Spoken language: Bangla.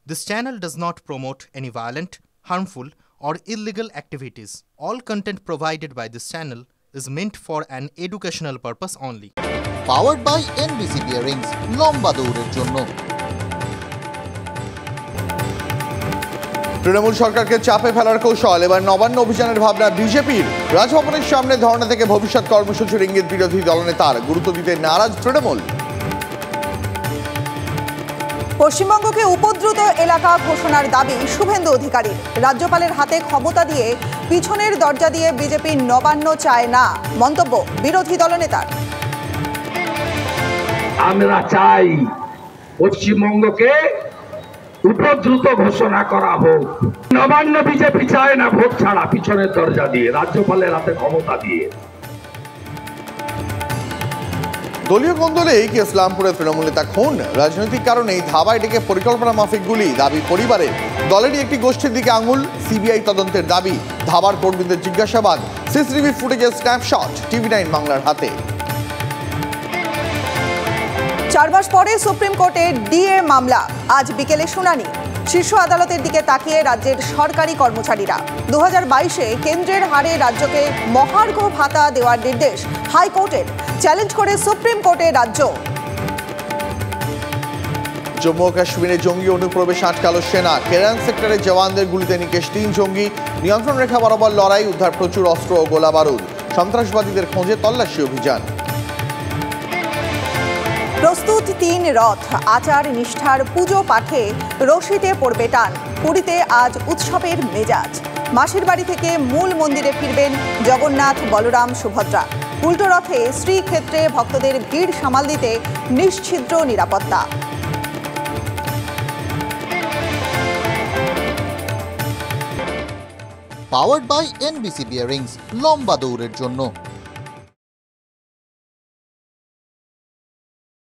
This channel does not promote any violent, harmful, or illegal activities. All content provided by this channel is meant for an educational purpose only. Powered by NBC Bearings, লম্বা দৌড়ের জন্য। তৃণমূল সরকারকে চাপে ফেলার কৌশল, এবার নবান্ন অভিযানের ভাবনা বিজেপির। রাজভবনের সামনে ধর্ণা থেকে ভবিষ্যৎ কর্মসূচির ইঙ্গিত বিরোধী দলনেতার, গুরুত্ব দিতে নারাজ তৃণমূল। পশ্চিমবঙ্গকে উপদ্রুত এলাকা ঘোষণার দাবি শুভেন্দু অধিকারীর। রাজ্যপালের হাতে ক্ষমতা দিয়ে পিছনের দরজা দিয়ে বিজেপি নবান্ন চায় না, মন্তব্য বিরোধী দলনেতার। আমরা চাই পশ্চিমবঙ্গকে উপদ্রুত ঘোষণা করা হোক। নবান্ন বিজেপি চায় না ভোট ছাড়া, পিছনের দরজা দিয়ে, রাজ্যপালের হাতে ক্ষমতা দিয়ে। দলীয় কোন্দলেই কি ইসলামপুরে তৃণমূল নেতা খুন? রাজনৈতিক কারণেই ধাবায় ডেকে পরিকল্পনা মাফিক গুলি, দাবি পরিবারের। দলেরই একটি গোষ্ঠীর দিকে আঙুল, সিবিআই তদন্তের দাবি। ধাবার কর্মীদের জিজ্ঞাসাবাদ, সিসিটিভি ফুটেজের স্ন্যাপশট TV9 বাংলার হাতে। 4 মাস পরে সুপ্রিম কোর্টে ডিএ মামলা, আজ বিকেলে শুনানি। শীর্ষ আদালতের দিকে তাকিয়ে রাজ্যের সরকারি কর্মচারীরা। 2022-এ কেন্দ্রের হারে রাজ্যকে মহার্ঘ ভাতা দেওয়ার নির্দেশ হাইকোর্টের, চ্যালেঞ্জ করে সুপ্রিম কোর্টে রাজ্য। জম্মু ও কাশ্মীরে জঙ্গি অনুপ্রবেশ আটকালো সেনা। কেরান সেক্টরে জওয়ানদের গুলিতে নিকেশ 3 জঙ্গি। নিয়ন্ত্রণ রেখা বরাবর লড়াই, উদ্ধার প্রচুর অস্ত্র ও গোলা বারুদ। সন্ত্রাসবাদীদের খোঁজে তল্লাশি অভিযান। প্রস্তুত 3 রথ, আচার নিষ্ঠার পুজো পাঠে রশিতে পড়বে টান। পুরীতে আজ উৎসবের মেজাজ। মাসির বাড়ি থেকে মূল মন্দিরে ফিরবেন জগন্নাথ, বলরাম, সুভদ্রা। উল্টো রথে শ্রীক্ষেত্রে ভক্তদের ভিড় সামাল দিতে নিশ্ছিদ্র নিরাপত্তা। Powered by NBC Bearings, লম্বা দৌড়ের জন্য।